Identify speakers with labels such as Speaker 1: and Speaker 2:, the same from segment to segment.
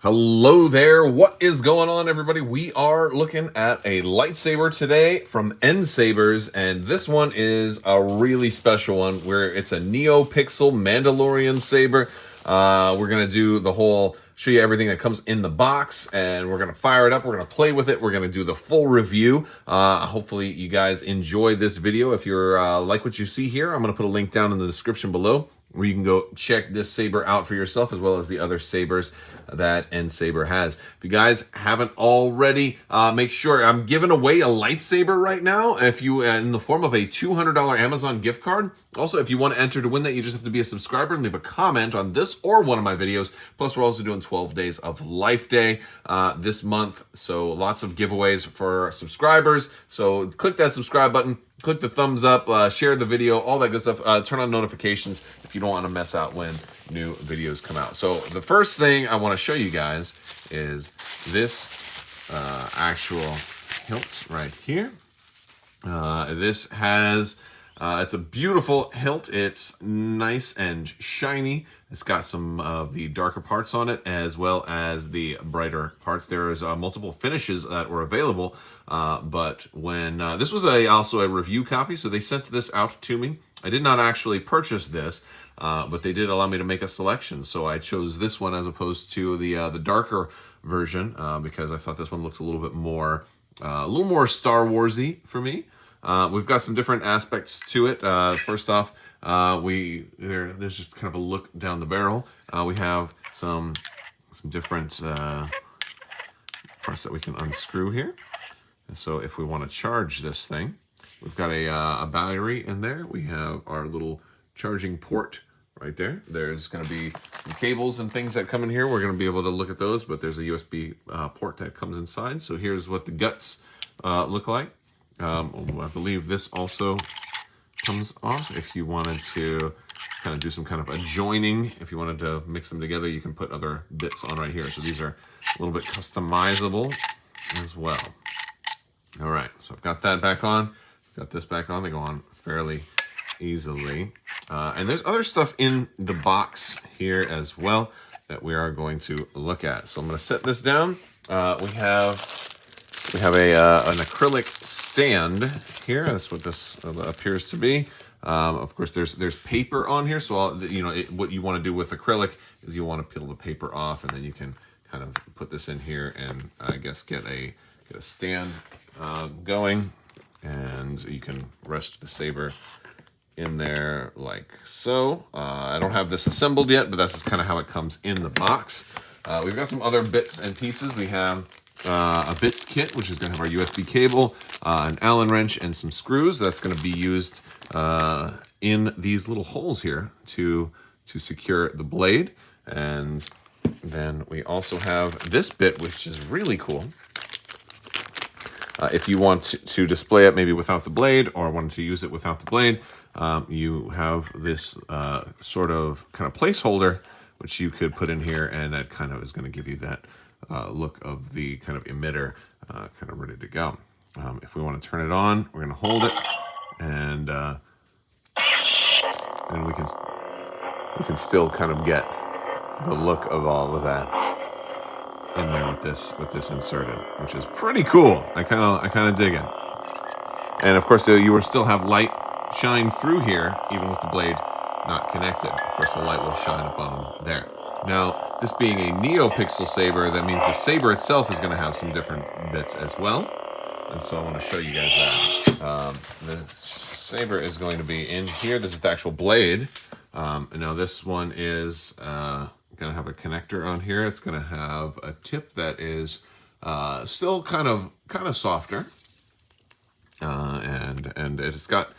Speaker 1: Hello there, what is going on, everybody? We are looking at a lightsaber today from Sabers, and this one is a really special one where it's a NeoPixel Mandalorian saber. We're gonna do the whole, show you everything that comes in the box, and we're gonna fire it up, we're gonna play with it, we're gonna do the full review. Hopefully you guys enjoy this video. If you're like what you see here, I'm gonna put a link down in the description below where you can go check this saber out for yourself, as well as the other sabers that Saber has. If you guys haven't already, make sure I'm giving away a lightsaber right now. If you in the form of a $200 Amazon gift card. Also, if you want to enter to win that, you just have to be a subscriber and leave a comment on this or one of my videos. Plus, we're also doing 12 days of Life Day this month, so lots of giveaways for subscribers. So click that subscribe button. Click the thumbs up, share the video, all that good stuff. Turn on notifications if you don't want to miss out when new videos come out. So the first thing I want to show you guys is this actual hilt right here. This has, it's a beautiful hilt. It's nice and shiny. It's got some of the darker parts on it as well as the brighter parts. There is multiple finishes that were available, but when this was also a review copy, so they sent this out to me. I did not actually purchase this, but they did allow me to make a selection, so I chose this one as opposed to the darker version because I thought this one looked a little more Star Warsy for me. We've got some different aspects to it. First off, there's just kind of a look down the barrel. We have some different parts that we can unscrew here. And so if we want to charge this thing, we've got a battery in there. We have our little charging port right there. There's going to be some cables and things that come in here. We're going to be able to look at those, but there's a USB port that comes inside. So here's what the guts look like. I believe this also comes off. If you wanted to kind of do some kind of adjoining, if you wanted to mix them together, you can put other bits on right here. So these are a little bit customizable as well. All right, so I've got that back on. Got this back on. They go on fairly easily. And there's other stuff in the box here as well that we are going to look at. So I'm going to set this down. We have an acrylic stand here. That's what this appears to be. Of course, there's paper on here. So what you want to do with acrylic is you want to peel the paper off, and then you can kind of put this in here and I guess get a stand going, and you can rest the saber in there like so. I don't have this assembled yet, but that's kind of how it comes in the box. We've got some other bits and pieces. We have a bits kit, which is going to have our USB cable, an Allen wrench, and some screws. That's going to be used in these little holes here to secure the blade. And then we also have this bit, which is really cool. If you want to display it maybe without the blade, or wanted to use it without the blade, you have this sort of kind of placeholder which you could put in here, and that kind of is going to give you that look of the kind of emitter kind of ready to go. If we want to turn it on, we're going to hold it, and we can still kind of get the look of all of that in there with this inserted, which is pretty cool. I kind of dig it. And of course, you will still have light shine through here, even with the blade not connected. Of course, the light will shine up on there. Now, this being a NeoPixel saber, that means the saber itself is going to have some different bits as well. And so I want to show you guys that. The saber is going to be in here. This is the actual blade. Now this one is going to have a connector on here. It's going to have a tip that is still kind of softer. And it's got,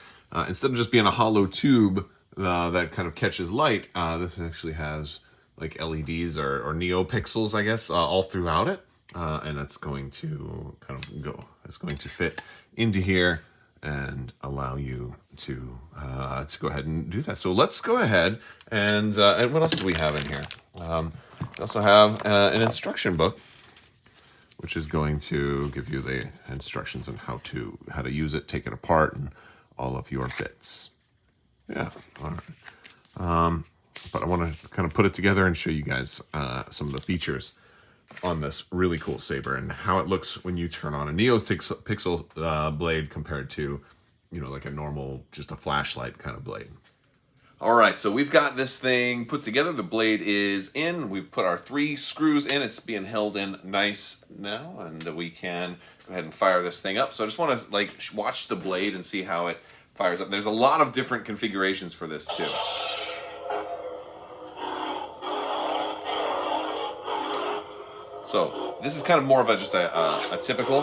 Speaker 1: instead of just being a hollow tube that kind of catches light, this actually has like LEDs or NeoPixels, I guess, all throughout it. And it's going to kind of it's going to fit into here and allow you to go ahead and do that. So let's go ahead and what else do we have in here? We also have an instruction book, which is going to give you the instructions on how to use it, take it apart, and all of your bits. Yeah, all right. But I want to kind of put it together and show you guys some of the features on this really cool saber and how it looks when you turn on a NeoPixel blade compared to, you know, like a normal, just a flashlight kind of blade. All right, so we've got this thing put together. The blade is in. We've put our 3 screws in. It's being held in nice now, and we can go ahead and fire this thing up. So I just want to like watch the blade and see how it fires up. There's a lot of different configurations for this too. So this is kind of more of just a typical,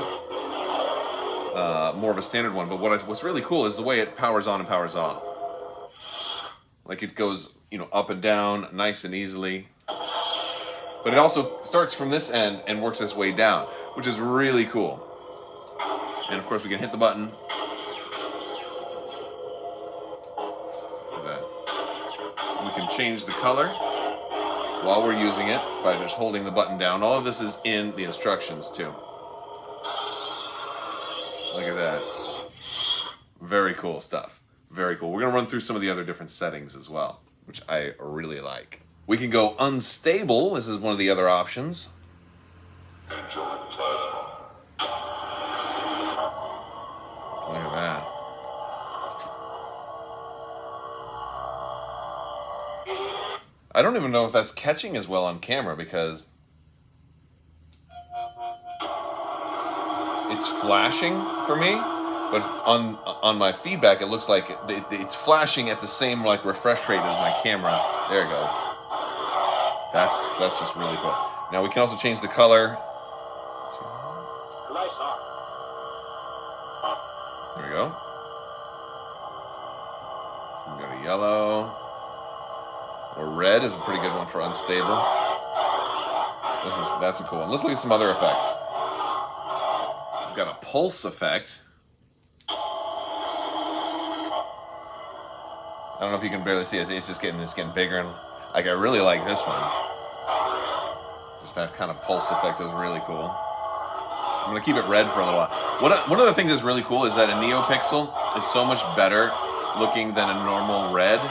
Speaker 1: more of a standard one. But what's really cool is the way it powers on and powers off. Like it goes, you know, up and down nice and easily. But it also starts from this end and works its way down, which is really cool. And of course we can hit the button. Look at that. We can change the color while we're using it by just holding the button down. All of this is in the instructions too. Look at that. Very cool stuff. Very cool. We're going to run through some of the other different settings as well, which I really like. We can go unstable. This is one of the other options. Look at that. I don't even know if that's catching as well on camera because it's flashing for me, but on my feedback it looks like it's flashing at the same like refresh rate as my camera. There you go. That's just really cool. Now we can also change the color. There we go. We can go to yellow. Or red is a pretty good one for unstable. That's a cool one. Let's look at some other effects. We've got a pulse effect. I don't know if you can barely see it. It's getting bigger, and like I really like this one. Just that kind of pulse effect is really cool. I'm gonna keep it red for a little while. One of the things that's really cool is that a NeoPixel is so much better looking than a normal red.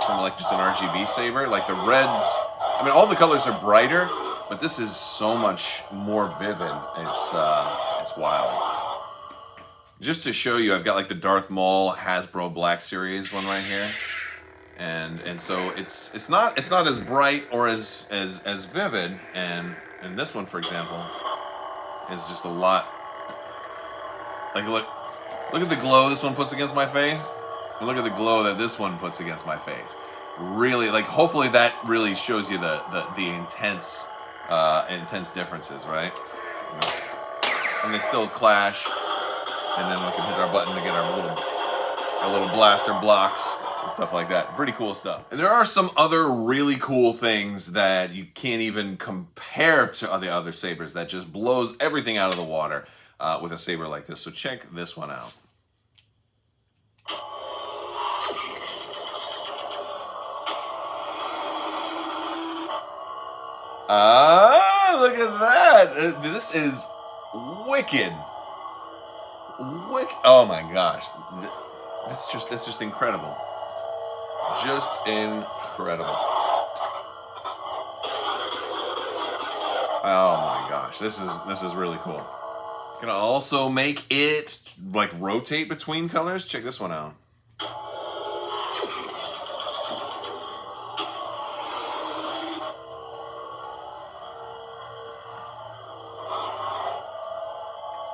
Speaker 1: From like just an RGB saber. Like the reds, I mean all the colors are brighter, but this is so much more vivid. It's wild. Just to show you, I've got like the Darth Maul Hasbro Black Series one right here. And so it's not as bright or as vivid, and this one, for example, is just a lot. Like look at the glow this one puts against my face. And look at the glow that this one puts against my face. Really, like, hopefully that really shows you the intense differences, right? And they still clash. And then we can hit our button to get our little blaster blocks and stuff like that. Pretty cool stuff. And there are some other really cool things that you can't even compare to the other sabers that just blows everything out of the water with a saber like this. So check this one out. Look at that. This is wicked. Oh my gosh. That's just incredible. Just incredible. Oh my gosh. This is really cool. Gonna also make it like rotate between colors. Check this one out.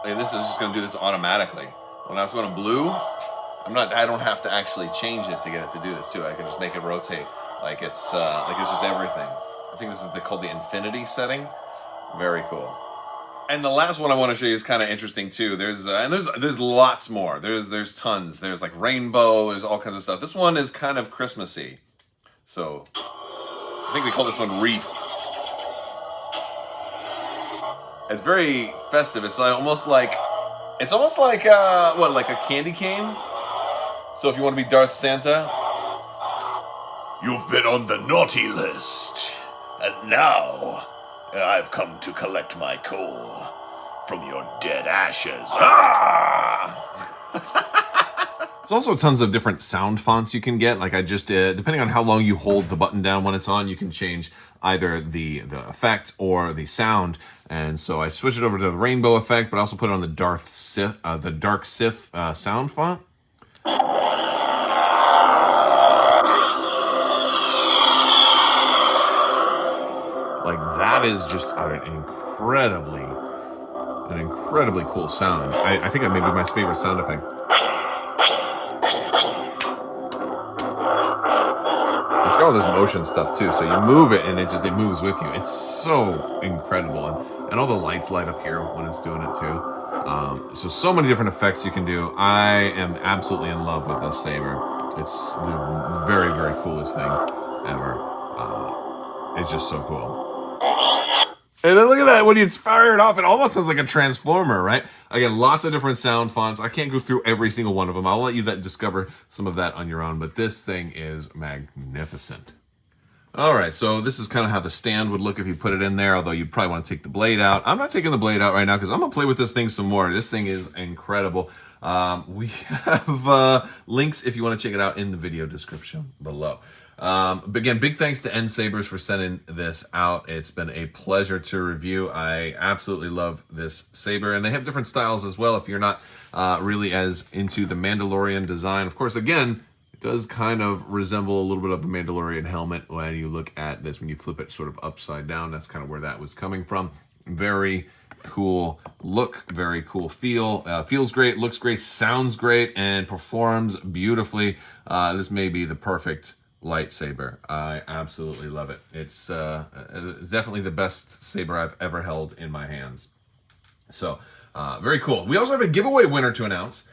Speaker 1: And this is just going to do this automatically. When I was going to blue, I don't have to actually change it to get it to do this too. I can just make it rotate like it's just everything. I think this is called the infinity setting. Very cool. And the last one I want to show you is kind of interesting too. There's lots more. There's tons. There's like rainbow. There's all kinds of stuff. This one is kind of Christmassy. So I think we call this one Wreath. It's very festive. It's almost like what, like a candy cane? So if you want to be Darth Santa, you've been on the naughty list, and now I've come to collect my coal from your dead ashes. Ah! There's also tons of different sound fonts you can get. Like I just, depending on how long you hold the button down when it's on, you can change either the effect or the sound. And so I switched it over to the rainbow effect, but I also put it on the Dark Sith sound font. Like that is just an incredibly cool sound. I think that may be my favorite sound effect. It's got all this motion stuff too, so you move it and it moves with you. It's so incredible, and all the lights light up here when it's doing it too. So many different effects you can do. I am absolutely in love with this saber. It's the very coolest thing ever. It's just so cool. And then look at that, when you fire it off, it almost sounds like a transformer, right? Again, lots of different sound fonts. I can't go through every single one of them. I'll let you discover some of that on your own, but this thing is magnificent. All right, so this is kind of how the stand would look if you put it in there, although you'd probably want to take the blade out. I'm not taking the blade out right now because I'm going to play with this thing some more. This thing is incredible. We have links if you want to check it out in the video description below. But again, big thanks to Sabers for sending this out. It's been a pleasure to review. I absolutely love this saber, and they have different styles as well if you're not really as into the Mandalorian design. Of course, again, it does kind of resemble a little bit of the Mandalorian helmet when you look at this, when you flip it sort of upside down. That's kind of where that was coming from. Very cool look, very cool feel. Feels great, looks great, sounds great, and performs beautifully. This may be the perfect lightsaber. I absolutely love it. It's definitely the best saber I've ever held in my hands. So very cool. We also have a giveaway winner to announce.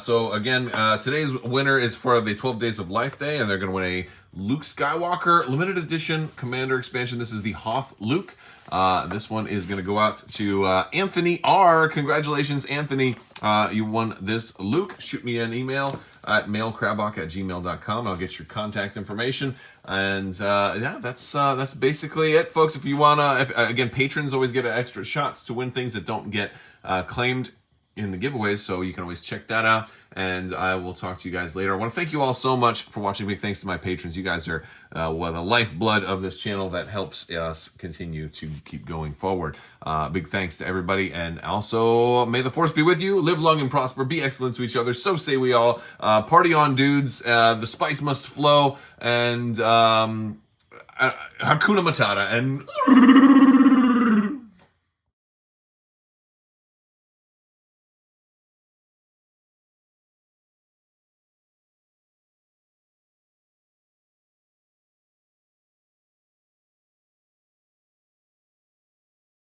Speaker 1: So again, today's winner is for the 12 Days of Life Day, and they're going to win a Luke Skywalker limited edition Commander expansion. This is the Hoth Luke. This one is going to go out to Anthony R. Congratulations, Anthony. You won this Luke. Shoot me an email at mailcrabbok@gmail.com. I'll get your contact information. And yeah, that's basically it, folks. If you want to, again, patrons always get extra shots to win things that don't get claimed in the giveaways, so you can always check that out, and I will talk to you guys later. I want to thank you all so much for watching. Big thanks to my patrons. You guys are the lifeblood of this channel that helps us continue to keep going forward. Big thanks to everybody, and also may the force be with you. Live long and prosper. Be excellent to each other. So say we all. Party on, dudes. The spice must flow, and Hakuna Matata, and